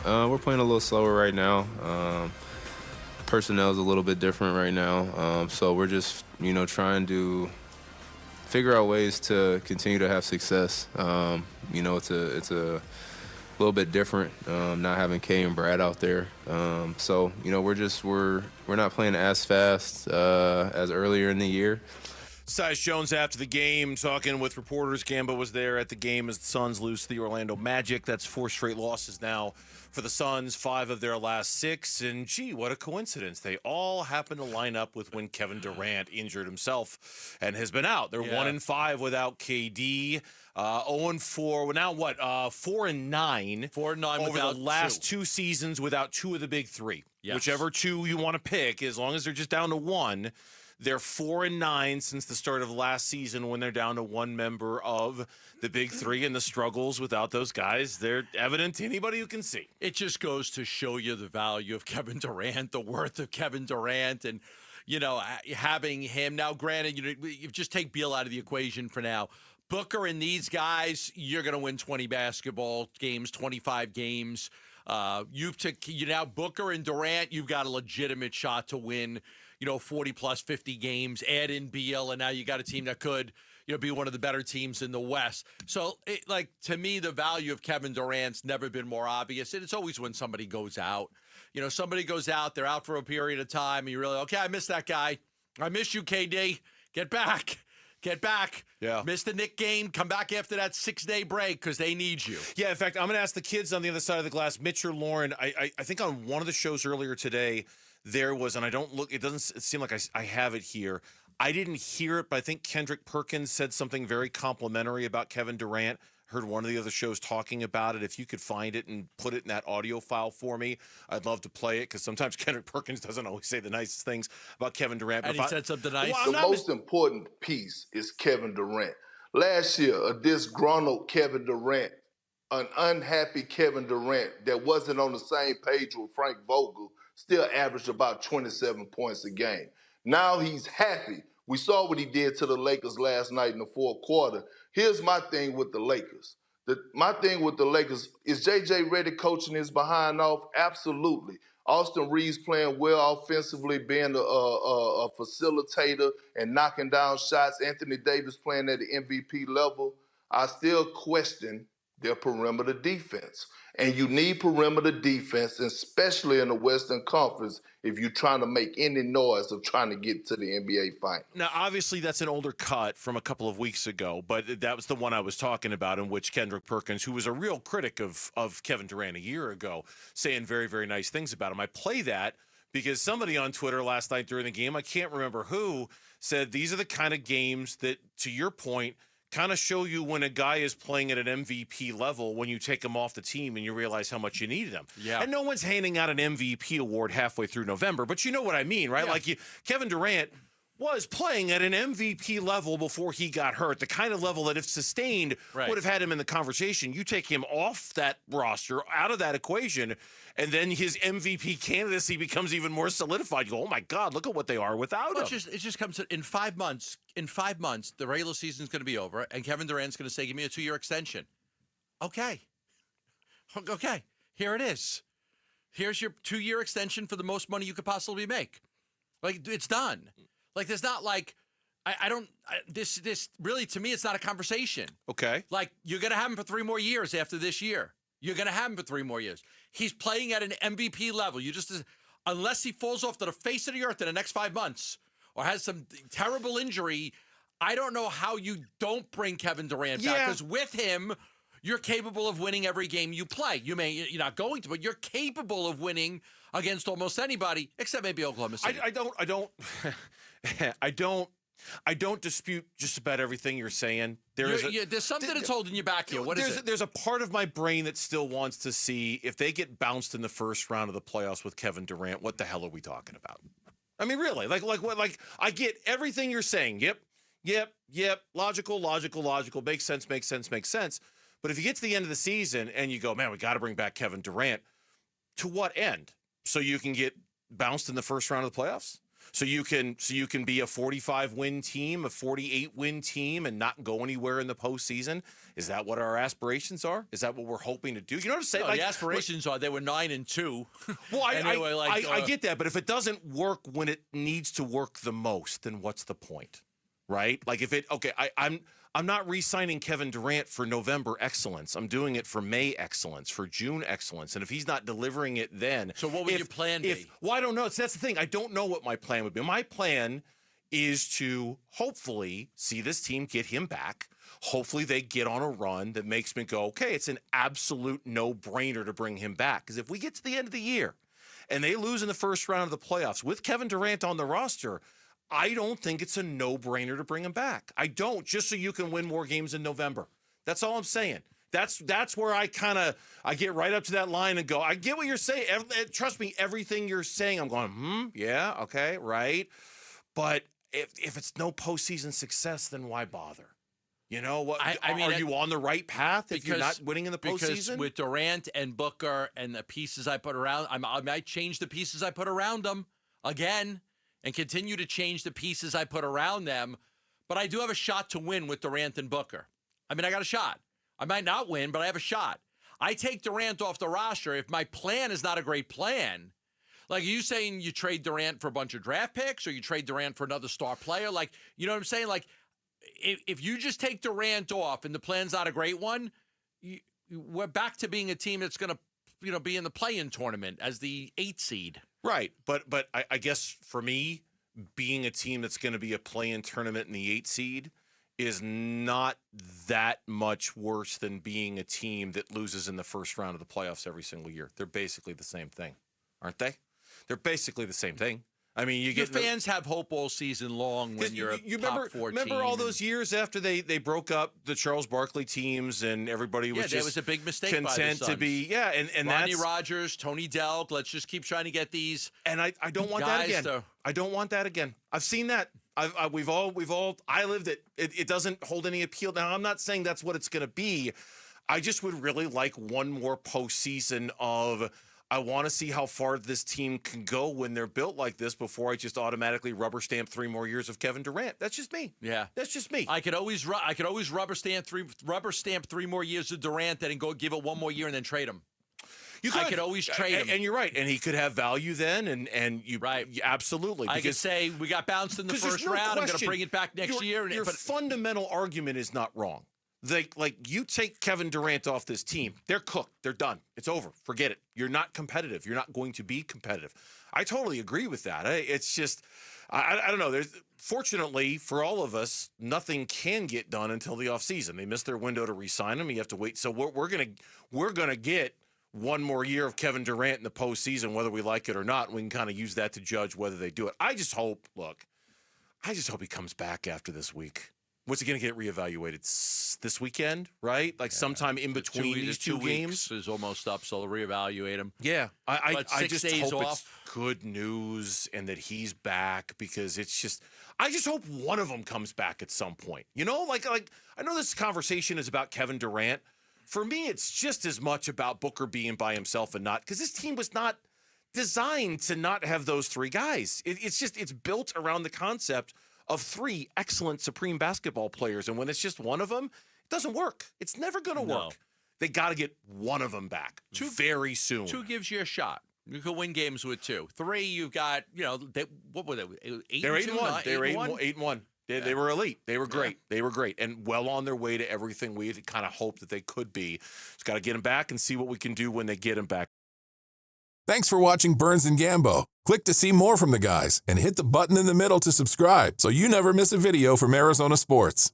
We're playing a little slower right now. Personnel is a little bit different right now. So we're just, trying to figure out ways to continue to have success. It's a little bit different not having Kay and Brad out there. We're not playing as fast as earlier in the year. Tyus Jones after the game talking with reporters. Gambo was there at the game as the Suns lose to the Orlando Magic. That's 4 straight losses now for the Suns, 5 of their last 6. And, gee, what a coincidence. They all happen to line up with when Kevin Durant injured himself and has been out. They're 1-5 without KD. 0-4. Now what? 4-9. 4-9 over without the last 2. 2 seasons without 2 of the big 3. Yes. Whichever 2 you want to pick, as long as they're just down to 1. They're 4-9 since the start of last season when they're down to 1 member of the big 3, and the struggles without those guys, they're evident to anybody who can see. It just goes to show you the value of Kevin Durant, the worth of Kevin Durant, and, having him. Now, granted, you just take Beal out of the equation for now. Booker and these guys, you're going to win 20 basketball games, 25 games. Now Booker and Durant, you've got a legitimate shot to win 40 plus 50 games, add in Beal, and now you got a team that could, be one of the better teams in the West. So, to me, the value of Kevin Durant's never been more obvious. And it's always when somebody goes out. Somebody goes out, they're out for a period of time, and you're really, okay, I miss that guy. I miss you, KD. Get back. Get back. Yeah. Miss the Knick game. Come back after that 6-day break because they need you. Yeah, in fact, I'm going to ask the kids on the other side of the glass, Mitch or Lauren. I think on one of the shows earlier today, there was, and I don't look, it doesn't seem like I have it here. I didn't hear it, but I think Kendrick Perkins said something very complimentary about Kevin Durant. Heard one of the other shows talking about it. If you could find it and put it in that audio file for me, I'd love to play it because sometimes Kendrick Perkins doesn't always say the nicest things about Kevin Durant. And he said something nice. The most important piece is Kevin Durant. Last year, a disgruntled Kevin Durant, an unhappy Kevin Durant that wasn't on the same page with Frank Vogel, still averaged about 27 points a game. Now he's happy. We saw what he did to the Lakers last night in the fourth quarter. Here's my thing with the Lakers. My thing with the Lakers, is J.J. Redick coaching his behind off? Absolutely. Austin Reeves playing well offensively, being a facilitator and knocking down shots. Anthony Davis playing at the MVP level. I still question their perimeter defense. And you need perimeter defense, especially in the Western Conference, if you're trying to make any noise of trying to get to the NBA Finals. Now, obviously, that's an older cut from a couple of weeks ago, but that was the one I was talking about in which Kendrick Perkins, who was a real critic of Kevin Durant a year ago, saying very, very nice things about him. I play that because somebody on Twitter last night during the game, I can't remember who, said these are the kind of games that, to your point, kind of show you when a guy is playing at an MVP level when you take him off the team and you realize how much you needed him. Yeah. And no one's handing out an MVP award halfway through November, but you know what I mean, right? Yeah. Kevin Durant was playing at an MVP level before he got hurt, the kind of level that if sustained would have had him in the conversation. You take him off that roster, out of that equation, and then his MVP candidacy becomes even more solidified. You go, oh my God, look at what they are without him. It just comes in 5 months. In 5 months, the regular season's going to be over, and Kevin Durant's going to say, give me a 2-year extension. Okay. Here it is. Here's your 2-year extension for the most money you could possibly make. It's done. There's not this really, to me, it's not a conversation. Okay. You're going to have him for 3 more years after this year. You're going to have him for 3 more years. He's playing at an MVP level. Unless he falls off to the face of the earth in the next 5 months or has some terrible injury, I don't know how you don't bring Kevin Durant back. Because with him, you're capable of winning every game you play. You're not going to, but you're capable of winning against almost anybody, except maybe Oklahoma City. I don't dispute just about everything you're saying. There's something that's holding you back here. What is it? There's a part of my brain that still wants to see if they get bounced in the first round of the playoffs with Kevin Durant, what the hell are we talking about? I mean, really, what? I get everything you're saying. Yep. Logical. Makes sense. But if you get to the end of the season and you go, man, we got to bring back Kevin Durant, to what end? So you can get bounced in the first round of the playoffs? So you can be a 45-win team, a 48-win team, and not go anywhere in the postseason. Is that what our aspirations are? Is that what we're hoping to do? You know what I'm saying? No, the aspirations are they were 9-2. Well, I get that, but if it doesn't work when it needs to work the most, then what's the point, right? Like I'm not re-signing Kevin Durant for November excellence. I'm doing it for May excellence, for June excellence. And if he's not delivering it then... So what would your plan be? Well, I don't know. That's the thing. I don't know what my plan would be. My plan is to hopefully see this team get him back. Hopefully they get on a run that makes me go, okay, it's an absolute no-brainer to bring him back. Because if we get to the end of the year and they lose in the first round of the playoffs with Kevin Durant on the roster... I don't think it's a no-brainer to bring him back. I don't, just so you can win more games in November. That's all I'm saying. That's where I get right up to that line and go, I get what you're saying. Trust me, everything you're saying, I'm going, yeah, okay, right. But if it's no postseason success, then why bother? You know what? I mean, are you on the right path if you're not winning in the postseason? Because with Durant and Booker and the pieces I put around, I might change the pieces I put around them again. And continue to change the pieces I put around them. But I do have a shot to win with Durant and Booker. I mean, I got a shot. I might not win, but I have a shot. I take Durant off the roster if my plan is not a great plan. Like, are you saying you trade Durant for a bunch of draft picks or you trade Durant for another star player? Like, you know what I'm saying? Like, if you just take Durant off and the plan's not a great one, we're back to being a team that's going to be in the play-in tournament as the 8th seed. Right, but I guess for me, being a team that's going to be a play-in tournament in the 8th seed is not that much worse than being a team that loses in the first round of the playoffs every single year. They're basically the same thing, aren't they? They're basically the same thing. I mean, your fans have hope all season long when you're a top 4 team. Remember all those years after they broke up the Charles Barkley teams and everybody was just that was a big mistake content by the Suns. To be and Ronnie Rogers, Tony Delk. Let's just keep trying to get these. And I don't want that again. I don't want that again. I've seen that. We've all. I lived it. It doesn't hold any appeal. Now I'm not saying that's what it's going to be. I just would really like one more postseason of. I want to see how far this team can go when they're built like this before I just automatically rubber stamp 3 more years of Kevin Durant. That's just me. Yeah, that's just me. I could always rubber stamp 3 more years of Durant, then go give it 1 more year and then trade him. I could always trade him, and you're right, and he could have value then, and you right, absolutely. I could say we got bounced in the first round. I'm going to bring it back next year. Your fundamental argument is not wrong. Like you take Kevin Durant off this team, they're cooked. They're done. It's over. Forget it. You're not competitive. You're not going to be competitive. I totally agree with that. It's just, I don't know. Fortunately for all of us, nothing can get done until the offseason. They missed their window to re-sign him. You have to wait. So we're gonna get 1 more year of Kevin Durant in the postseason, whether we like it or not. We can kind of use that to judge whether they do it. I just hope he comes back after this week. What's he going to get reevaluated this weekend, right? Like sometime in between these 2 games is almost up, so they'll reevaluate him. Yeah, I just hope off. It's good news and that he's back because it's just. I just hope one of them comes back at some point. You know, like I know this conversation is about Kevin Durant. For me, it's just as much about Booker being by himself and not because this team was not designed to not have those 3 guys. It's built around the concept of 3 excellent supreme basketball players. And when it's just one of them, it doesn't work. It's never going to work. They got to get one of them back very soon. 2 gives you a shot. You could win games with 2. 3, you've got, what were they? 8-1? They're 8-1. They were 8-1. They were elite. They were great. Yeah. They were great and well on their way to everything we had kind of hoped that they could be. Just got to get them back and see what we can do when they get them back. Thanks for watching Burns and Gambo. Click to see more from the guys and hit the button in the middle to subscribe so you never miss a video from Arizona sports.